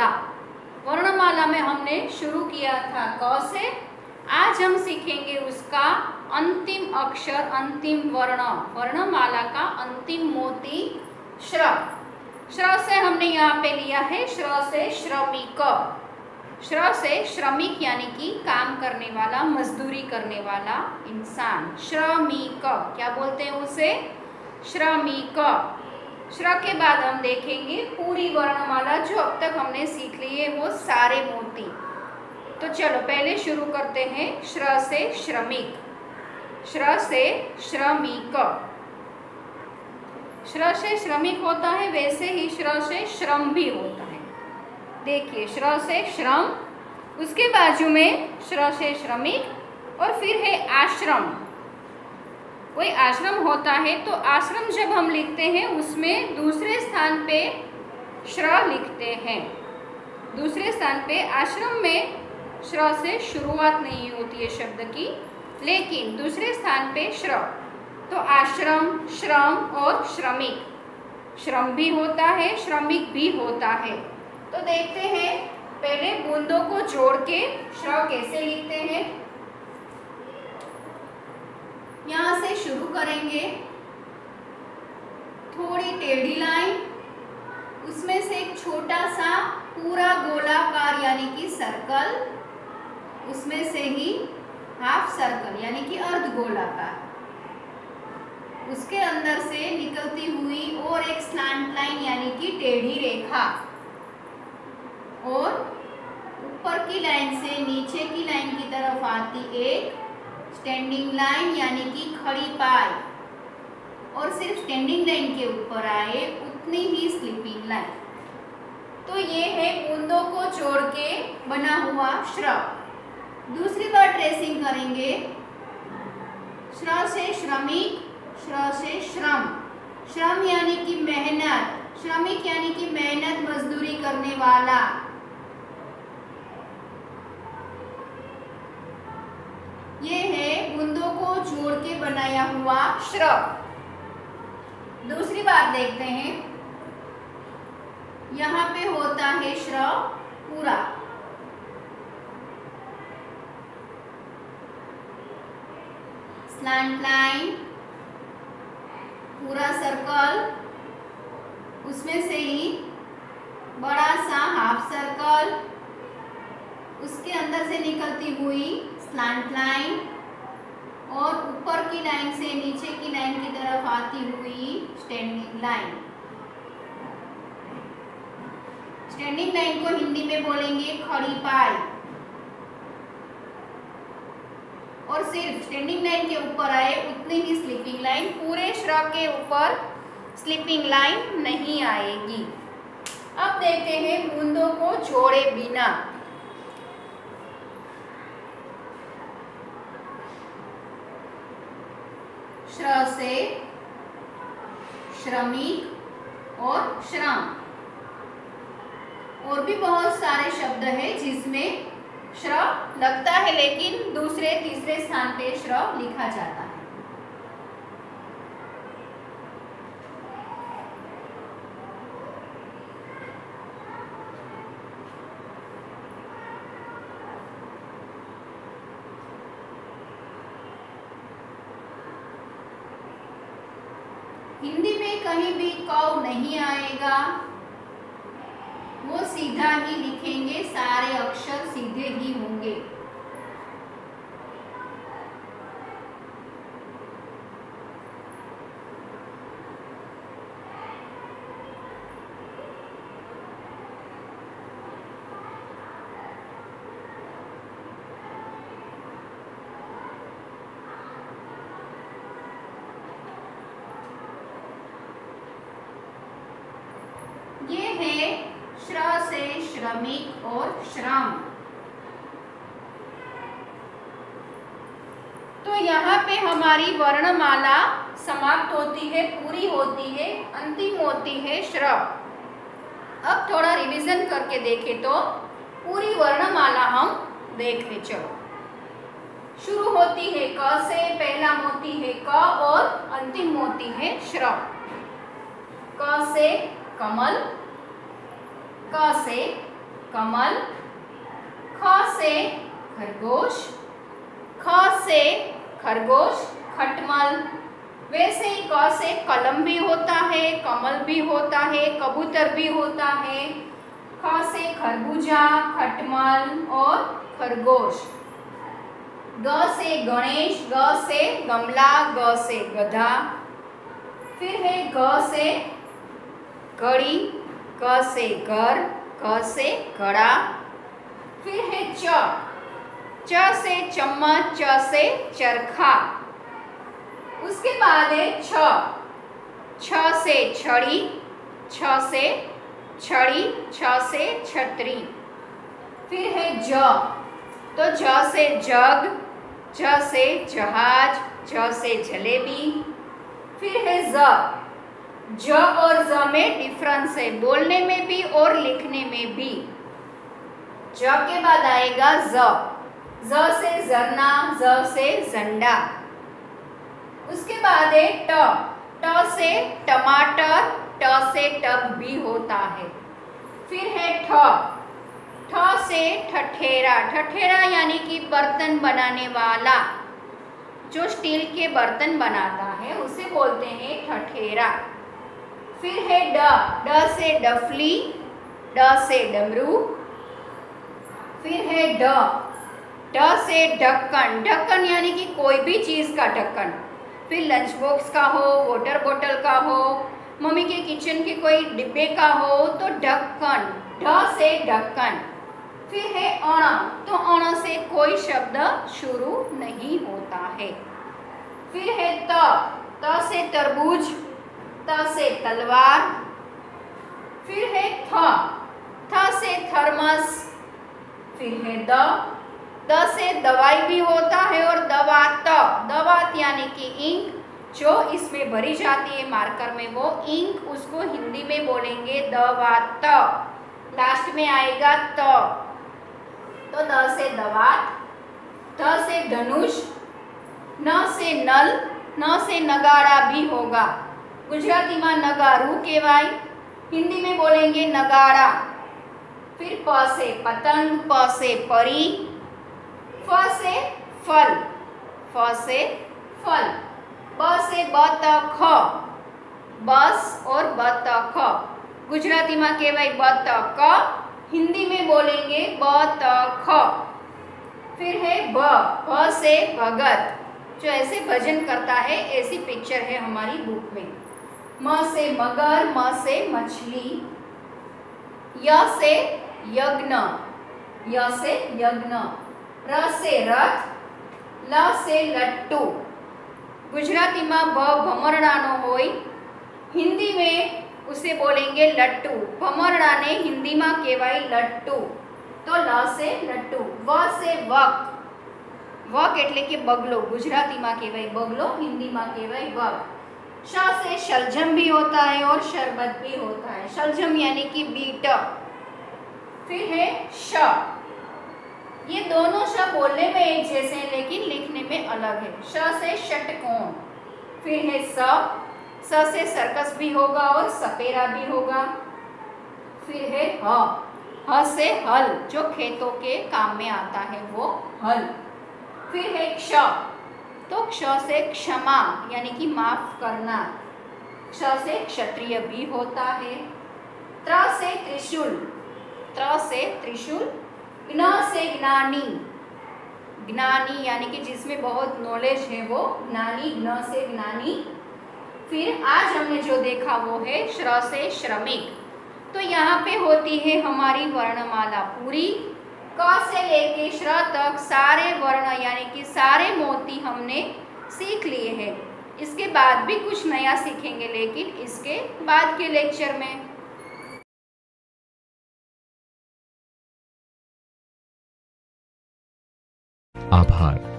वर्णमाला। वर्णमाला में हमने शुरू किया था क से, आज हम सीखेंगे उसका अंतिम अक्षर, अंतिम वर्ण, वर्णमाला का अंतिम मोती श्र। श्र से हमने यहाँ पे लिया है श्र से श्रमिक। श्र से श्रमिक यानी कि काम करने वाला, मजदूरी करने वाला इंसान। श्रमिक क्या बोलते हैं उसे? श्रमिक। श्र के बाद हम देखेंगे पूरी वर्णमाला जो अब तक हमने सीख ली है, वो सारे मोती। तो चलो पहले शुरू करते हैं श्र से श्रमिक। श्र से श्रमिक। श्र से श्रमिक होता है, वैसे ही श्र से श्रम भी होता है। देखिए श्र से श्रम, उसके बाजू में श्र से श्रमिक और फिर है आश्रम। कोई आश्रम होता है तो आश्रम जब हम लिखते हैं उसमें दूसरे स्थान पे श्र लिखते हैं। दूसरे स्थान पे आश्रम में श्र से शुरुआत नहीं होती है शब्द की, लेकिन दूसरे स्थान पे श्र। तो आश्रम, श्रम और श्रमिक। श्रम भी होता है, श्रमिक भी होता है। तो देखते हैं पहले बूंदों को जोड़ के श्र कैसे लिखते हैं। यहाँ से शुरू करेंगे, थोड़ी टेढ़ी लाइन, उसमें से एक छोटा सा पूरा गोलाकार यानी कि सर्कल, उसमें से ही हाफ सर्कल यानी कि अर्ध गोलाकार, उसके अंदर से निकलती हुई और एक स्लैंट लाइन यानी कि टेढ़ी रेखा, और ऊपर की लाइन से नीचे की लाइन की तरफ आती एक स्टैंडिंग लाइन यानी कि खड़ी पाई, और सिर्फ स्टैंडिंग लाइन के ऊपर आए उतनी ही स्लीपिंग लाइन। तो ये है बूंदों को जोड़ के बना हुआ श्र। दूसरी बार ट्रेसिंग करेंगे, श्र से श्रमिक, श्र से श्रम। श्रम यानी कि मेहनत, श्रमिक यानी कि मेहनत मजदूरी करने वाला। ये है बूंदों को जोड़ के बनाया हुआ श्र। दूसरी बात देखते हैं, यहाँ पे होता है श्र पूरा। स्लैंट लाइन, पूरा सर्कल, उसमें से ही बड़ा सा हाफ सर्कल, उसके अंदर से निकलती हुई स्लैंट लाइन, और ऊपर की लाइन से नीचे की लाइन की तरफ आती हुई स्टैंडिंग लाइन। स्टैंडिंग लाइन को हिंदी में बोलेंगे खड़ी पाई, और सिर्फ स्टैंडिंग लाइन के ऊपर आए उतनी ही स्लीपिंग लाइन, पूरे श्र के ऊपर स्लीपिंग लाइन नहीं आएगी। अब देखते हैं बूंदों को जोड़े बिना। श्र से श्रमिक और श्रम। और भी बहुत सारे शब्द हैं जिसमें श्र लगता है, लेकिन दूसरे तीसरे स्थान पे श्र लिखा जाता है। हिंदी में कहीं भी कौ नहीं आएगा, वो सीधा ही लिखेंगे, सारे अक्षर सीधे ही होंगे। ये है श्र से श्रमिक और श्रम। तो यहाँ पे हमारी वर्णमाला समाप्त होती है, पूरी होती है, अंतिम होती है श्र। अब थोड़ा रिवीजन करके देखें तो पूरी वर्णमाला हम देख ले। चलो, शुरू होती है क से, पहला मोती है क और अंतिम मोती है श्र। क से कमल, क से कमल, ख से खरगोश, ख से खरगोश खटमल। वैसे ही क से कलम भी होता है, कमल भी होता है, कबूतर भी होता है। ख से खरबूजा, खटमल और खरगोश। ग से गणेश, ग से गमला, ग से गधा। फिर है घ से घड़ी, क से घर, क से घड़ा। फिर है च से चम्मच, च से चरखा। उसके बाद है छ से छड़ी, छ से छड़ी, छ से छतरी। फिर है ज, तो ज से जग, ज से जहाज, ज से जलेबी। फिर है ज और ज में डिफरेंस है, बोलने में भी और लिखने में भी। ज के बाद आएगा ज से झरना, ज से झंडा। उसके बाद है ट से टमाटर, ट से टब भी होता है। फिर है ठ से ठठेरा, ठठेरा यानी कि बर्तन बनाने वाला, जो स्टील के बर्तन बनाता है उसे बोलते हैं ठठेरा। फिर है ड से डफली, ड से डमरू। फिर है ढ से ढक्कन, ढक्कन यानी कि कोई भी चीज़ का ढक्कन। फिर लंच बॉक्स का हो, वाटर बोतल का हो, मम्मी के किचन के कोई डिब्बे का हो, तो ढक्कन, ढ से ढक्कन। फिर है अण, तो अण से कोई शब्द शुरू नहीं होता है। फिर है त से तरबूज, त से तलवार। फिर है थ से थर्मस। फिर है द से दवाई भी होता है और दवात, दवात यानी कि इंक जो इसमें भरी जाती है मार्कर में, वो इंक, उसको हिंदी में बोलेंगे दवात। लास्ट में आएगा तो द से दवात, ध से धनुष, न से नल, न से नगाड़ा भी होगा। गुजराती में नगारू कहवाय, हिंदी में बोलेंगे नगाड़ा। फिर प से पतंग, प से परी। फ से फल, फ से फल। ब से बतख, बस और बतख। गुजराती में कहवाय बतख, हिंदी में बोलेंगे बतख। फिर है भ से भगत, जो ऐसे भजन करता है, ऐसी पिक्चर है हमारी बुक में। म से मगर, म से मछली। य से यज्ञ, य से यज्ञ। र से रथ, ल से लट्टू। गुजराती में भमरडानो होय, हिंदी में उसे बोलेंगे लट्टू। भमरडा ने हिंदी में कहवाय लट्टू, तो ल से लट्टू। व से वक, वक एटले के बगलो, गुजराती में कहवाय बगलो, हिंदी में कहवाय वक। श से शलजम भी होता है और शरबत भी होता है, शलजम यानी कि बीट। फिर है श, ये दोनों श बोलने में एक जैसे हैं लेकिन लिखने में अलग है। श से षटकोण। फिर है स से सर्कस भी होगा और सपेरा भी होगा। फिर है ह से हल, जो खेतों के काम में आता है वो हल। फिर है क्ष, तो क्ष से क्षमा यानी कि माफ करना, क्ष से क्षत्रिय भी होता है। त्र से त्रिशूल, त्र से त्रिशूल। ज्ञ से ज्ञानी, ज्ञानी यानी कि जिसमें बहुत नॉलेज है वो ज्ञानी, ज्ञ से ज्ञानी। फिर आज हमने जो देखा वो है श्र से श्रमिक। तो यहाँ पे होती है हमारी वर्णमाला पूरी। क से लेके श्र तक सारे वर्ण यानी कि सारे मोती हमने सीख लिए हैं। इसके बाद भी कुछ नया सीखेंगे लेकिन इसके बाद के लेक्चर में। आभार।